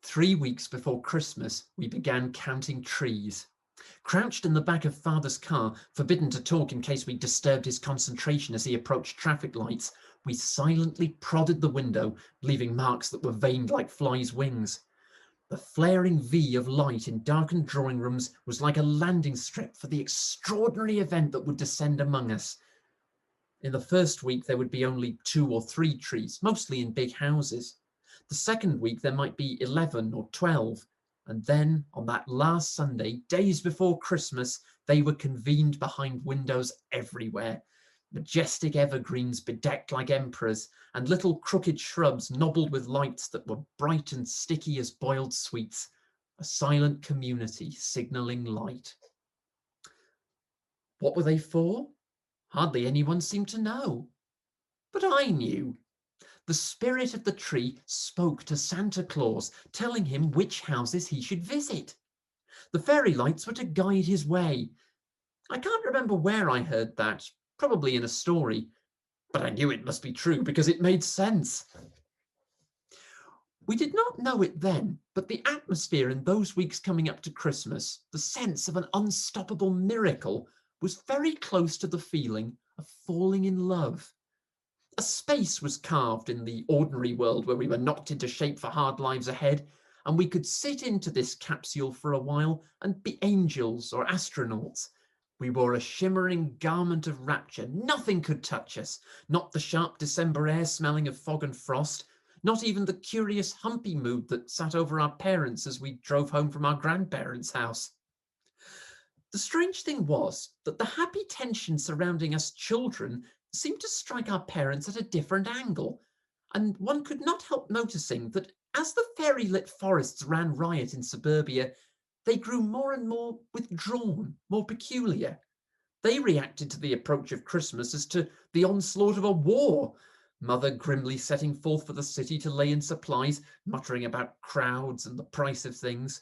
3 weeks before Christmas, we began counting trees. Crouched in the back of Father's car, forbidden to talk in case we disturbed his concentration as he approached traffic lights, we silently prodded the window, leaving marks that were veined like flies' wings. The flaring V of light in darkened drawing rooms was like a landing strip for the extraordinary event that would descend among us. In the first week, there would be only 2 or 3 trees, mostly in big houses. The second week, there might be 11 or 12. And then, on that last Sunday, days before Christmas, they were convened behind windows everywhere. Majestic evergreens bedecked like emperors, and little crooked shrubs nobbled with lights that were bright and sticky as boiled sweets. A silent community signalling light. What were they for? Hardly anyone seemed to know. But I knew. The spirit of the tree spoke to Santa Claus, telling him which houses he should visit. The fairy lights were to guide his way. I can't remember where I heard that, probably in a story, but I knew it must be true because it made sense. We did not know it then, but the atmosphere in those weeks coming up to Christmas, the sense of an unstoppable miracle, was very close to the feeling of falling in love. A space was carved in the ordinary world where we were knocked into shape for hard lives ahead, and we could sit into this capsule for a while and be angels or astronauts. We wore a shimmering garment of rapture. Nothing could touch us, not the sharp December air smelling of fog and frost, not even the curious humpy mood that sat over our parents as we drove home from our grandparents' house. The strange thing was that the happy tension surrounding us children seemed to strike our parents at a different angle, and one could not help noticing that as the fairy-lit forests ran riot in suburbia, they grew more and more withdrawn, more peculiar. They reacted to the approach of Christmas as to the onslaught of a war, Mother grimly setting forth for the city to lay in supplies, muttering about crowds and the price of things.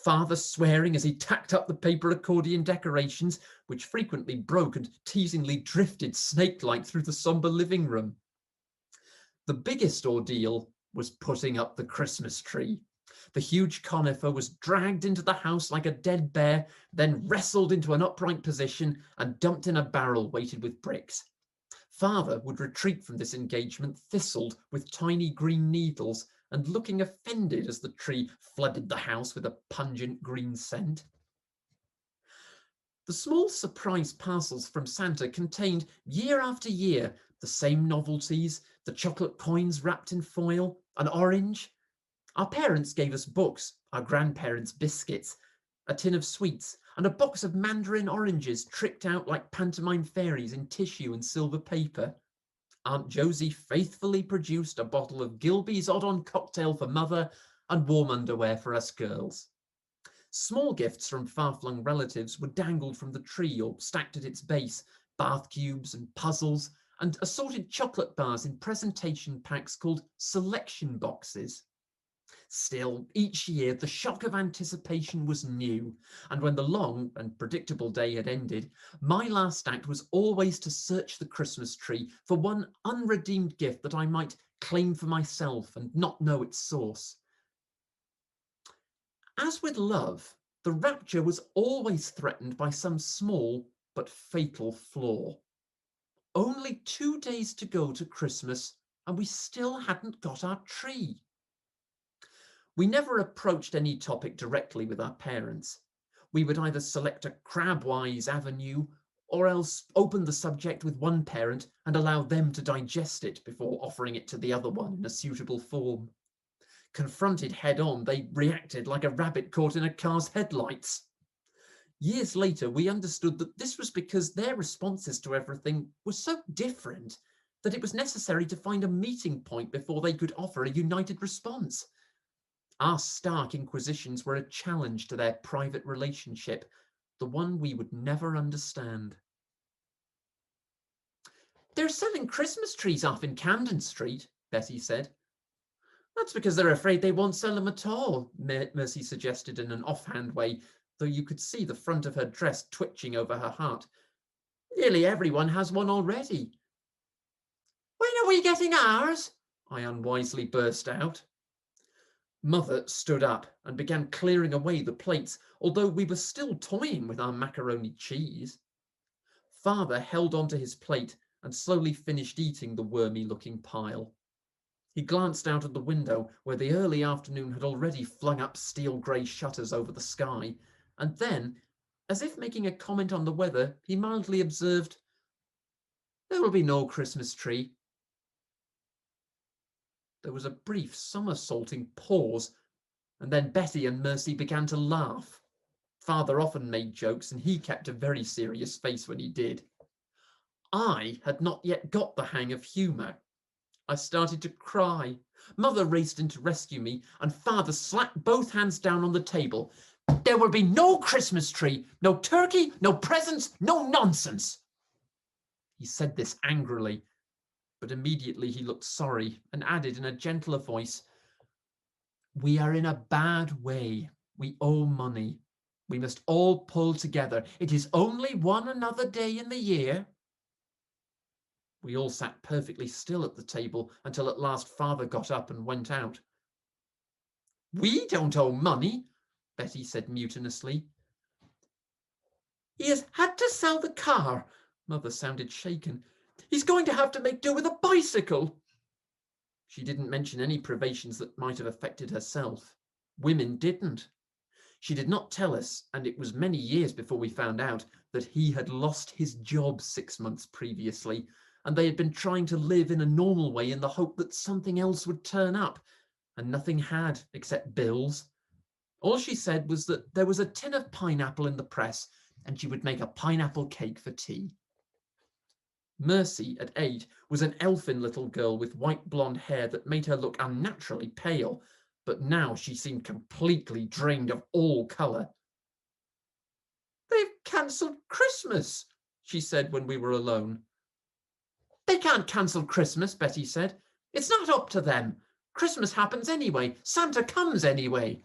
Father swearing as he tacked up the paper accordion decorations, which frequently broke and teasingly drifted snake-like through the sombre living room. The biggest ordeal was putting up the Christmas tree. The huge conifer was dragged into the house like a dead bear, then wrestled into an upright position and dumped in a barrel weighted with bricks. Father would retreat from this engagement thistled with tiny green needles and looking offended as the tree flooded the house with a pungent green scent. The small surprise parcels from Santa contained, year after year, the same novelties, the chocolate coins wrapped in foil, an orange. Our parents gave us books, our grandparents biscuits, a tin of sweets, and a box of mandarin oranges tricked out like pantomime fairies in tissue and silver paper. Aunt Josie faithfully produced a bottle of Gilbey's odd-on cocktail for Mother and warm underwear for us girls. Small gifts from far-flung relatives were dangled from the tree or stacked at its base, bath cubes and puzzles, and assorted chocolate bars in presentation packs called selection boxes. Still, each year the shock of anticipation was new, and when the long and predictable day had ended, my last act was always to search the Christmas tree for one unredeemed gift that I might claim for myself and not know its source. As with love, the rapture was always threatened by some small but fatal flaw. Only 2 days to go to Christmas, and we still hadn't got our tree. We never approached any topic directly with our parents. We would either select a crabwise avenue or else open the subject with one parent and allow them to digest it before offering it to the other one in a suitable form. Confronted head-on, they reacted like a rabbit caught in a car's headlights. Years later, we understood that this was because their responses to everything were so different that it was necessary to find a meeting point before they could offer a united response. Our stark inquisitions were a challenge to their private relationship, the one we would never understand. "They're selling Christmas trees off in Camden Street," Betty said. "That's because they're afraid they won't sell them at all," Mercy suggested in an offhand way, though you could see the front of her dress twitching over her heart. "Nearly everyone has one already." "When are we getting ours?" I unwisely burst out. Mother stood up and began clearing away the plates, although we were still toying with our macaroni cheese. Father held onto his plate and slowly finished eating the wormy-looking pile. He glanced out of the window, where the early afternoon had already flung up steel grey shutters over the sky, and then, as if making a comment on the weather, he mildly observed, "There will be no Christmas tree." There was a brief somersaulting pause, and then Betty and Mercy began to laugh. Father often made jokes, and he kept a very serious face when he did. I had not yet got the hang of humour. I started to cry. Mother raced in to rescue me, and Father slapped both hands down on the table. "There will be no Christmas tree, no turkey, no presents, no nonsense." He said this angrily, but immediately he looked sorry and added in a gentler voice, "We are in a bad way. We owe money. We must all pull together. It is only one another day in the year." We all sat perfectly still at the table until at last Father got up and went out. "We don't owe money," Betty said mutinously. "He has had to sell the car." Mother sounded shaken. "He's going to have to make do with a bicycle." She didn't mention any privations that might have affected herself. Women didn't. She did not tell us, and it was many years before we found out, that he had lost his job 6 months previously, and they had been trying to live in a normal way in the hope that something else would turn up, and nothing had except bills. All she said was that there was a tin of pineapple in the press, and she would make a pineapple cake for tea. Mercy, at 8, was an elfin little girl with white blonde hair that made her look unnaturally pale, but now she seemed completely drained of all colour. "They've cancelled Christmas," she said when we were alone. "They can't cancel Christmas," Betty said. "It's not up to them. Christmas happens anyway. Santa comes anyway."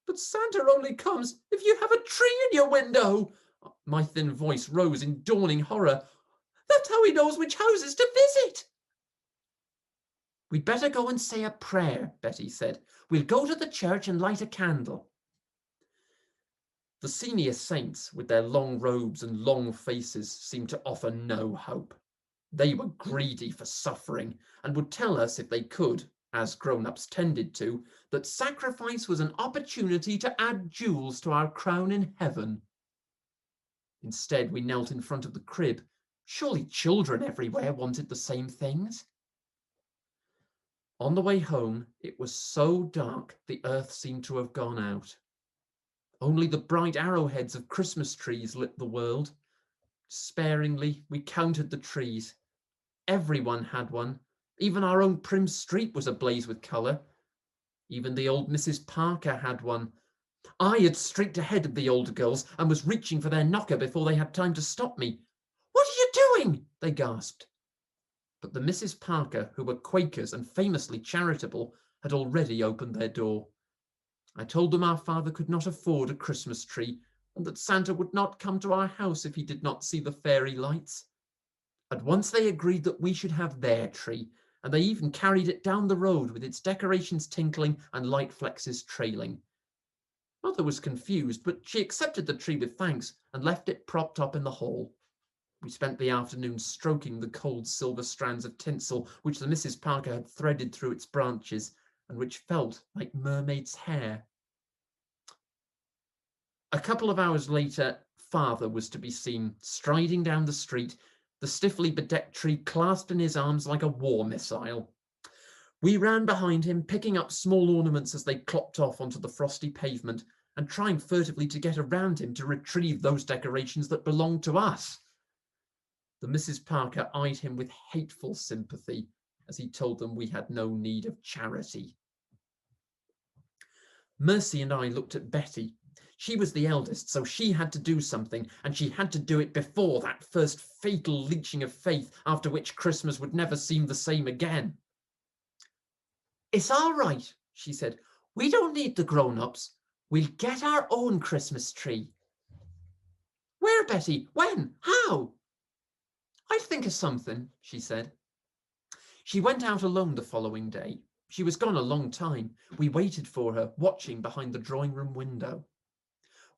"But Santa only comes if you have a tree in your window." My thin voice rose in dawning horror. "That's how he knows which houses to visit." "We'd better go and say a prayer," Betty said. "We'll go to the church and light a candle." The senior saints, with their long robes and long faces, seemed to offer no hope. They were greedy for suffering and would tell us, if they could, as grown-ups tended to, that sacrifice was an opportunity to add jewels to our crown in heaven. Instead, we knelt in front of the crib. Surely children everywhere wanted the same things. On the way home, it was so dark the earth seemed to have gone out. Only the bright arrowheads of Christmas trees lit the world. Sparingly, we counted the trees. Everyone had one. Even our own prim street was ablaze with colour. Even the old Mrs. Parker had one. I had streaked ahead of the older girls and was reaching for their knocker before they had time to stop me. "What are you doing?" they gasped. But the Mrs. Parker, who were Quakers and famously charitable, had already opened their door. I told them our father could not afford a Christmas tree, and that Santa would not come to our house if he did not see the fairy lights. At once they agreed that we should have their tree, and they even carried it down the road with its decorations tinkling and light flexes trailing. Mother was confused, but she accepted the tree with thanks and left it propped up in the hall. We spent the afternoon stroking the cold silver strands of tinsel which the Mrs. Parker had threaded through its branches, and which felt like mermaid's hair. A couple of hours later, Father was to be seen striding down the street, the stiffly bedecked tree clasped in his arms like a war missile. We ran behind him, picking up small ornaments as they clopped off onto the frosty pavement, and trying furtively to get around him to retrieve those decorations that belonged to us. The Mrs. Parker eyed him with hateful sympathy as he told them we had no need of charity. Mercy and I looked at Betty. She was the eldest, so she had to do something, and she had to do it before that first fatal leeching of faith, after which Christmas would never seem the same again. "It's all right," she said. "We don't need the grown-ups. We'll get our own Christmas tree." "Where, Betty? When? How?" "I'll think of something," she said. She went out alone the following day. She was gone a long time. We waited for her, watching behind the drawing-room window.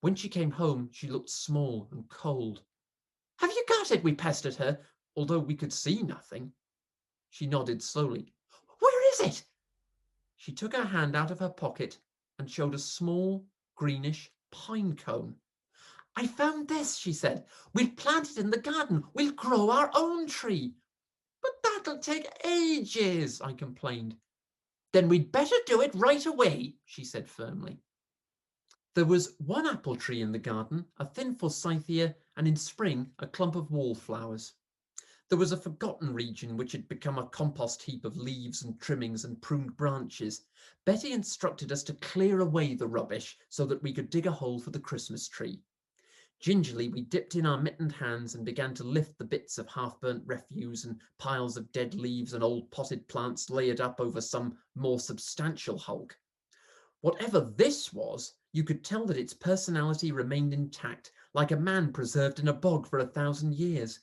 When she came home, she looked small and cold. "Have you got it?" we pestered her, although we could see nothing. She nodded slowly. "Where is it?" She took her hand out of her pocket and showed a small, greenish pine cone. "I found this," she said. "We'll plant it in the garden. We'll grow our own tree." "But that'll take ages," I complained. "Then we'd better do it right away," she said firmly. There was one apple tree in the garden, a thin forsythia, and in spring a clump of wallflowers. There was a forgotten region which had become a compost heap of leaves and trimmings and pruned branches. Betty instructed us to clear away the rubbish so that we could dig a hole for the Christmas tree. Gingerly, we dipped in our mittened hands and began to lift the bits of half-burnt refuse and piles of dead leaves and old potted plants layered up over some more substantial hulk. Whatever this was, you could tell that its personality remained intact, like a man preserved in a bog for 1,000 years.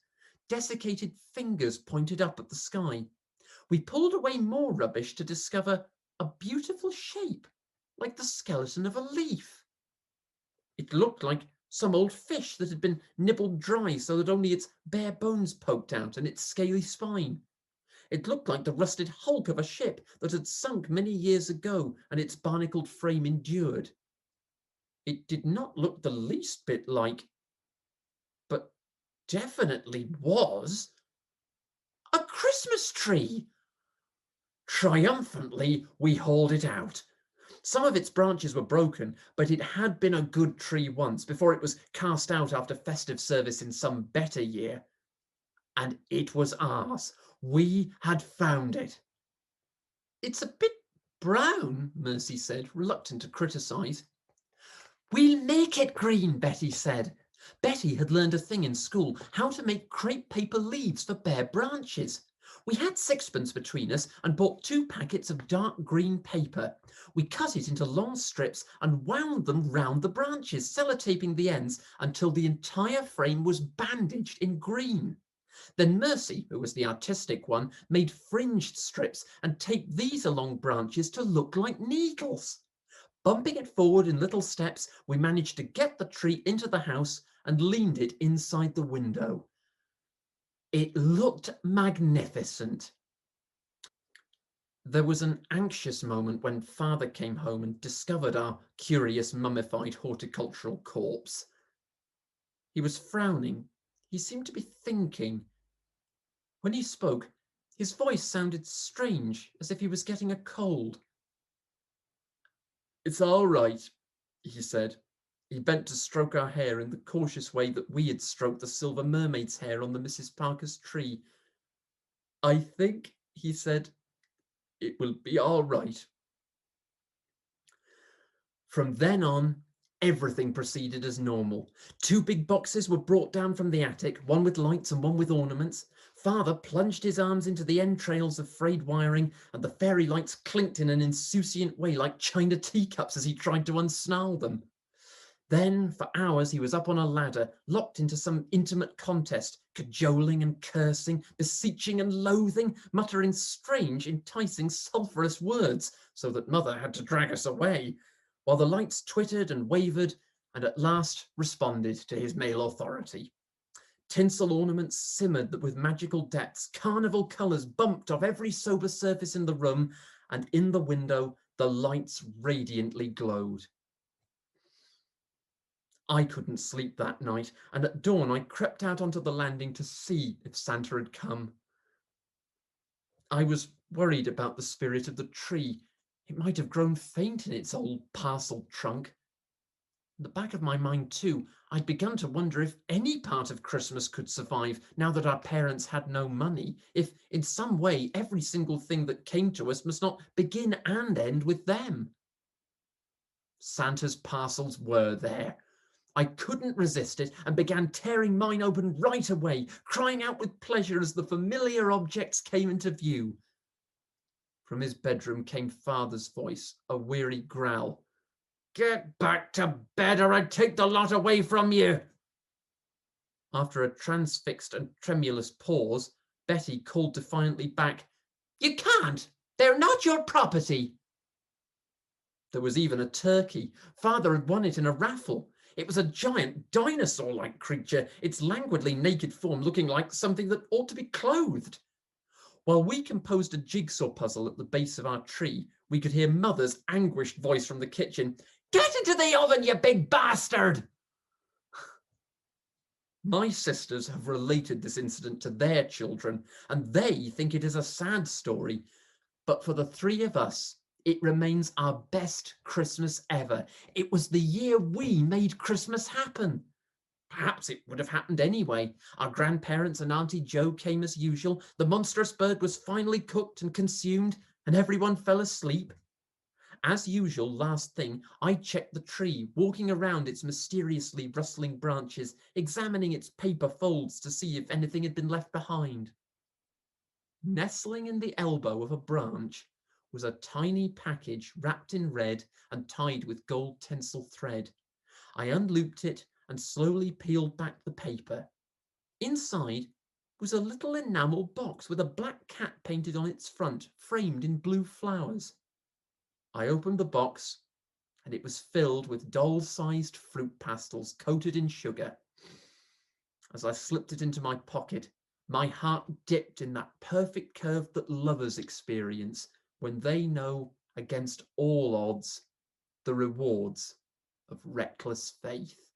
Desiccated fingers pointed up at the sky. We pulled away more rubbish to discover a beautiful shape, like the skeleton of a leaf. It looked like some old fish that had been nibbled dry so that only its bare bones poked out and its scaly spine. It looked like the rusted hulk of a ship that had sunk many years ago and its barnacled frame endured. It did not look the least bit like, but definitely was, a Christmas tree. Triumphantly, we hauled it out. Some of its branches were broken, but it had been a good tree once before it was cast out after festive service in some better year. And it was ours. We had found it. "It's a bit brown," Mercy said, reluctant to criticise. "We'll make it green," Betty said. Betty had learned a thing in school, how to make crepe paper leaves for bare branches. We had sixpence between us and bought 2 packets of dark green paper. We cut it into long strips and wound them round the branches, sellotaping the ends until the entire frame was bandaged in green. Then Mercy, who was the artistic one, made fringed strips and taped these along branches to look like needles. Bumping it forward in little steps, we managed to get the tree into the house and leaned it inside the window. It looked magnificent. There was an anxious moment when Father came home and discovered our curious mummified horticultural corpse. He was frowning. He seemed to be thinking. When he spoke, his voice sounded strange, as if he was getting a cold. "It's all right," he said. He bent to stroke our hair in the cautious way that we had stroked the silver mermaid's hair on the Mrs. Parker's tree. "I think," he said, "it will be all right." From then on, everything proceeded as normal. 2 big boxes were brought down from the attic, one with lights and one with ornaments. Father plunged his arms into the entrails of frayed wiring, and the fairy lights clinked in an insouciant way like china teacups as he tried to unsnarl them. Then, for hours, he was up on a ladder, locked into some intimate contest, cajoling and cursing, beseeching and loathing, muttering strange, enticing, sulphurous words, so that Mother had to drag us away, while the lights twittered and wavered, and at last responded to his male authority. Tinsel ornaments simmered with magical depths, carnival colours bumped off every sober surface in the room, and in the window the lights radiantly glowed. I couldn't sleep that night, and at dawn I crept out onto the landing to see if Santa had come. I was worried about the spirit of the tree. It might have grown faint in its old parcel trunk. In the back of my mind, too, I'd begun to wonder if any part of Christmas could survive now that our parents had no money, if in some way every single thing that came to us must not begin and end with them. Santa's parcels were there. I couldn't resist it and began tearing mine open right away, crying out with pleasure as the familiar objects came into view. From his bedroom came Father's voice, a weary growl. "Get back to bed or I take the lot away from you." After a transfixed and tremulous pause, Betty called defiantly back, "You can't! They're not your property. There was even a turkey. Father had won it in a raffle. It was a giant dinosaur-like creature, its languidly naked form looking like something that ought to be clothed. While we composed a jigsaw puzzle at the base of our tree, we could hear Mother's anguished voice from the kitchen. "Get into the oven, you big bastard!" My sisters have related this incident to their children, and they think it is a sad story. But for the three of us, it remains our best Christmas ever. It was the year we made Christmas happen. Perhaps it would have happened anyway. Our grandparents and Auntie Jo came as usual. The monstrous bird was finally cooked and consumed, and everyone fell asleep. As usual, last thing, I checked the tree, walking around its mysteriously rustling branches, examining its paper folds to see if anything had been left behind. Nestling in the elbow of a branch was a tiny package wrapped in red and tied with gold tinsel thread. I unlooped it and slowly peeled back the paper. Inside was a little enamel box with a black cat painted on its front, framed in blue flowers. I opened the box, and it was filled with doll-sized fruit pastels coated in sugar. As I slipped it into my pocket, my heart dipped in that perfect curve that lovers experience when they know, against all odds, the rewards of reckless faith.